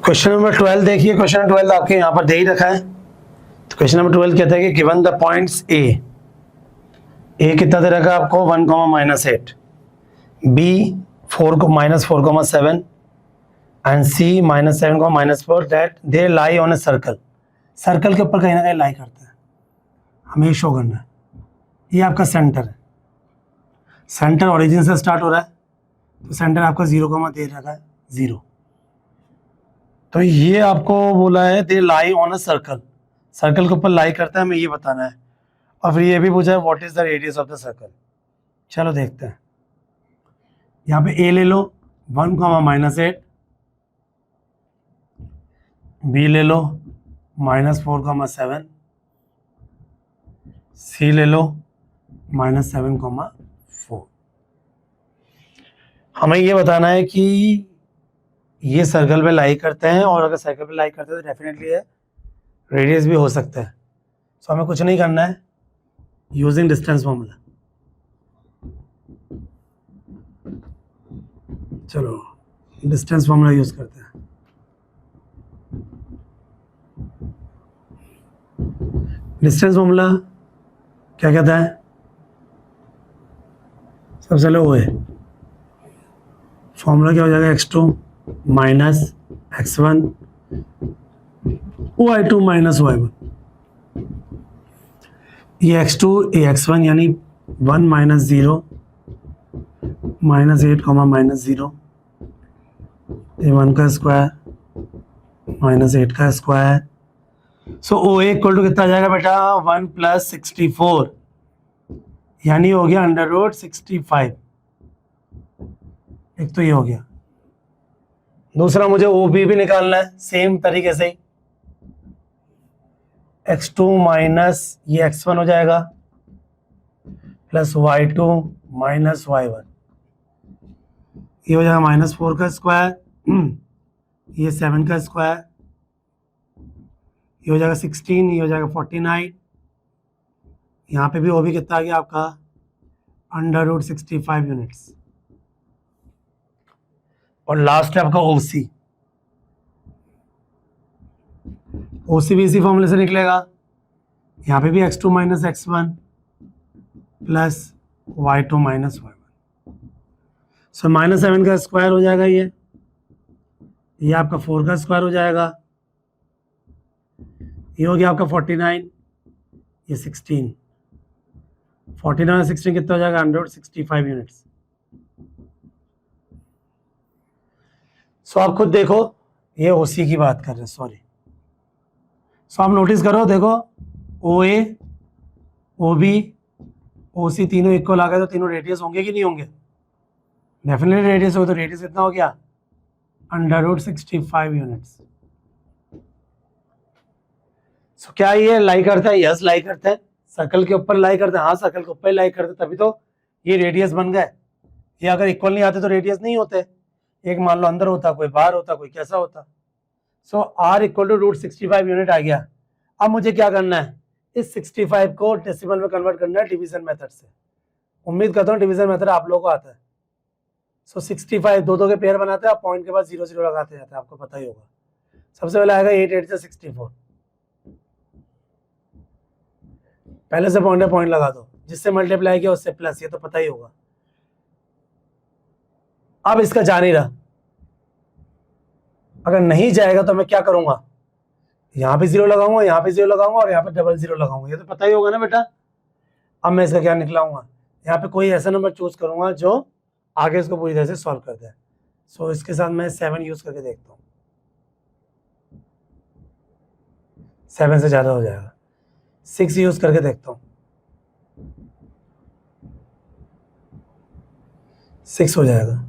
Question number 12 देखिए, question number 12 आपके यहाँ पर दे ही रखा है। तो क्वेश्चन नंबर 12 कहता है कि गिवन द पॉइंट्स ए कितना दे रखा है आपको 1,-8, B 4,-4,7 and C -7,-4 that they lie on a circle. Circle के ऊपर कहीं ना कहीं लाई करता है, हमें शो करना है। ये आपका सेंटर है, सेंटर ओरिजिन से स्टार्ट हो रहा है, तो सेंटर आपका 0, दे रखा है 0। तो ये आपको बोला है they lie on a circle, circle के ऊपर लाई करता है, हमें ये बताना है। और फिर ये भी पूछा है what is the radius of the circle. चलो देखते हैं, यहाँ पे ए ले लो 1,-8, बी ले लो -4,7, सी ले लो -7,4। हमें ये बताना है कि ये सर्कल पे लाई करते हैं, और अगर सर्कल पे लाई करते हैं तो डेफिनेटली है रेडियस भी हो सकता है। सो हमें कुछ नहीं करना है, यूजिंग डिस्टेंस फॉर्मूला। चलो डिस्टेंस फॉर्मूला यूज करते हैं। डिस्टेंस फॉर्मूला क्या कहता है? सबसे पहले वो है फॉर्मूला क्या हो जाएगा, x2 minus x1 y2 minus y1। ये x2 ये x1 यानी 1 - 0 -8, -0, ये 1 का स्क्वायर -8 का square. So O equal to कितना आ जाएगा बेटा 1 + 64, यानी हो गया √65। एक तो ये हो गया। दूसरा मुझे ओ बी भी निकालना है सेम तरीके से ही। x2 माइनस ये x1 हो जाएगा प्लस y2 माइनस y1, ये हो जाएगा -4 का स्क्वायर, ये 7 का स्क्वायर, ये हो जाएगा 16, ये हो जाएगा 49। यहाँ पे भी वो भी कितना आ गया आपका √65 यूनिट्स। और लास्ट है आपका OC। OC भी इसी फॉर्मूले से निकलेगा। यहाँ पे भी x2 minus x1 plus y2 minus y1। सो -7 का स्क्वायर हो जाएगा, ये आपका 4 का स्क्वायर हो जाएगा, ये हो गया आपका 49, ये 16, 49 और 16 कितना हो जाएगा 165 यूनिट्स। सो आप खुद देखो, ये OC की बात कर रहे हैं, सॉरी। सो आप नोटिस करो, देखो OA OB OC तीनों इक्वल आ गए, तो तीनों रेडियस होंगे कि नहीं होंगे? डेफिनेटली रेडियस हो, तो रेडियस कितना हो गया √65 यूनिट्स। सो क्या ये लाई करता है? यस लाई करता है। सर्कल के ऊपर लाई करते हैं, हाँ सर्कल के ऊपर लाई करते हैं, तभी तो ये रेडियस बन गए। ये अगर इक्वल नहीं आते तो रेडियस नहीं होते। एक मान लो अंदर होता, कोई बाहर होता, कोई कैसा होता। सो R इक्वल टू √65 यूनिट आ गया। अब मुझे क्या करना है, इस 65 को डेसिमल में कन्वर्ट करना है डिवीजन मेथड से। उम्मीद करता हूँ डिवीजन मेथड आप लोगों को आता है। सो 65 दो के पेयर बनाते हैं, आप पॉइंट के बाद 0 0 लगाते जाते हैं, आपको पता ही होगा। सबसे पहले आएगा 8 8 से 64, पहले से पॉइंट लगा दो, जिससे मल्टीप्लाई किया उससे प्लस, ये तो पता ही होगा। अब इसका जा नहीं रहा, अगर नहीं जाएगा तो मैं क्या करूंगा, यहाँ पे 0 लगाऊंगा, यहाँ पे 0 लगाऊंगा और यहाँ पे $0 लगाऊंगा, ये तो पता ही होगा ना बेटा। अब मैं इसका क्या निकलाऊंगा, यहाँ पे कोई ऐसा नंबर चूज करूंगा जो आगे इसको पूरी तरह से सॉल्व कर दे। सो इसके साथ मैं 7 यूज करके देखता हूँ, 7 से ज्यादा हो जाएगा। 6 यूज करके देखता हूँ, 6 हो जाएगा।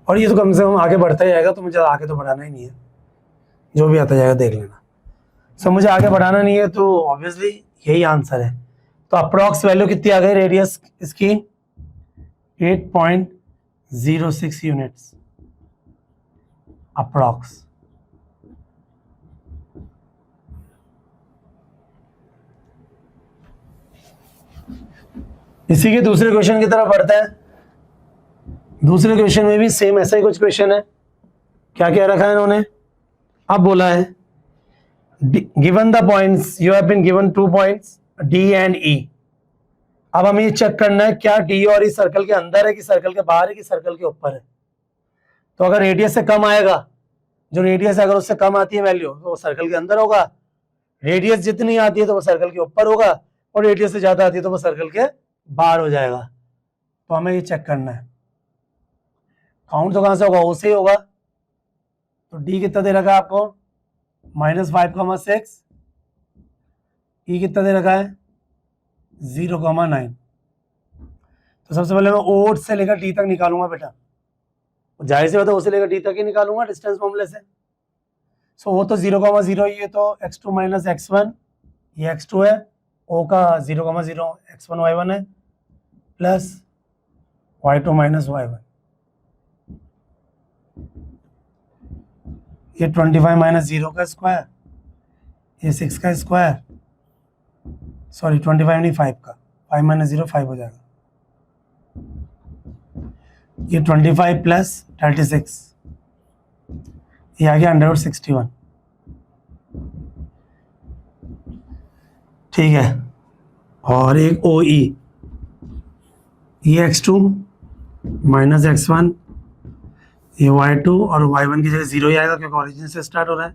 और ये तो कम से कम आगे बढ़ता ही जाएगा, तो मुझे आगे तो बढ़ाना ही नहीं है, जो भी आता जाएगा देख लेना। सो मुझे आगे बढ़ाना नहीं है, तो ऑब्वियसली यही आंसर है। तो अप्रॉक्स वैल्यू कितनी आ गई रेडियस इसकी 8.06 यूनिट्स अप्रॉक्स। इसी के दूसरे क्वेश्चन की तरफ बढ़ते हैं। दूसरे क्वेश्चन में भी सेम ऐसा ही कुछ क्वेश्चन है। क्या क्या रखा है इन्होंने, अब बोला है given the points, you have been given 2 points D and E. अब हमें ये चेक करना है क्या डी और ई सर्कल के अंदर है कि सर्कल के बाहर है कि सर्कल के ऊपर है। तो अगर रेडियस से कम आएगा, जो रेडियस है अगर उससे कम आती है वैल्यू तो वो सर्कल के अंदर होगा, रेडियस जितनी आती है तो वो सर्कल के ऊपर होगा, और रेडियस से ज्यादा आती है तो वो सर्कल के बाहर हो जाएगा। तो हमें ये चेक करना है। काउंट तो कहां से होगा, ओ से ही होगा। तो डी कितना दे रखा है आपको, -5,6, ई कितना दे रखा है 0,9। तो सबसे पहले मैं ओ से लेकर डी तक निकालूंगा बेटा, जाहिर सी बात है ओ से लेकर डी तक ही निकालूंगा डिस्टेंस फॉर्मूले से। सो वो तो 0,0 ही है, तो x2 माइनस x1 ये x2 है, ओ का 0,0 x1 y1 है, प्लस y2 माइनस y1 ये 25 माइनस 0 का स्क्वायर, ये 6 का स्क्वायर, सॉरी 25 नहीं 5 का, 5 माइनस 0 5 हो जाएगा, ये 25 प्लस 36 ये आ गया 161। ठीक है, और एक ओ ई ये x2 माइनस x1 ये y2 और y1 की जगह 0 ही आएगा क्योंकि ओरिजिन से स्टार्ट हो रहा है।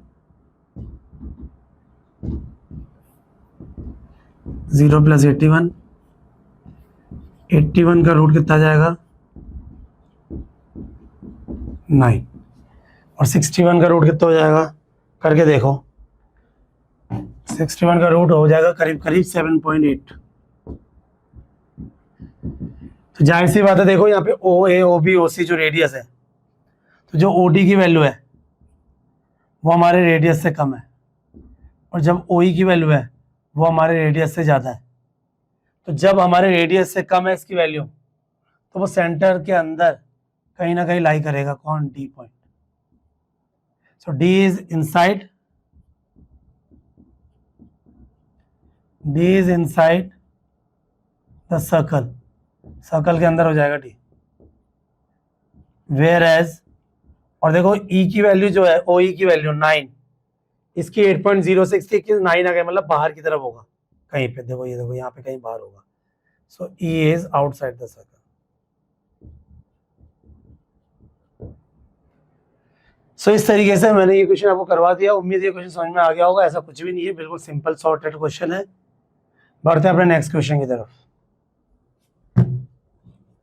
0 प्लस 81, 81 का रूट कितना जाएगा 9, और 61 का रूट कितना हो जाएगा करके देखो, 61 का रूट हो जाएगा करीब करीब 7.8। तो जाहिर सी बात है, देखो यहाँ पे ओ ए ओ बी ओ सी जो रेडियस है, तो जो ओ डी की वैल्यू है वो हमारे रेडियस से कम है, और जब ओ ई की वैल्यू है वो हमारे रेडियस से ज़्यादा है। तो जब हमारे रेडियस से कम है इसकी वैल्यू, तो वो सेंटर के अंदर कहीं ना कहीं लाई करेगा, कौन, D point. So D is inside, D is inside the circle, circle के अंदर हो जाएगा डी। वेयर एज, और देखो ई की वैल्यू जो है, ओ ई की वैल्यू 9, इसकी 8.06 थी कि 9 आ गया, मतलब बाहर की तरफ होगा कहीं पे, देखो ये देखो यहाँ पे कहीं बाहर होगा। So E is outside the circle. So इस तरीके से मैंने ये क्वेश्चन आपको करवा दिया। उम्मीद है ये क्वेश्चन समझ में आ गया होगा। ऐसा कुछ भी नहीं है, बिल्कुल सिंपल शॉर्टेड क्वेश्चन है। बढ़ते हैं अपने नेक्स्ट क्वेश्चन की तरफ।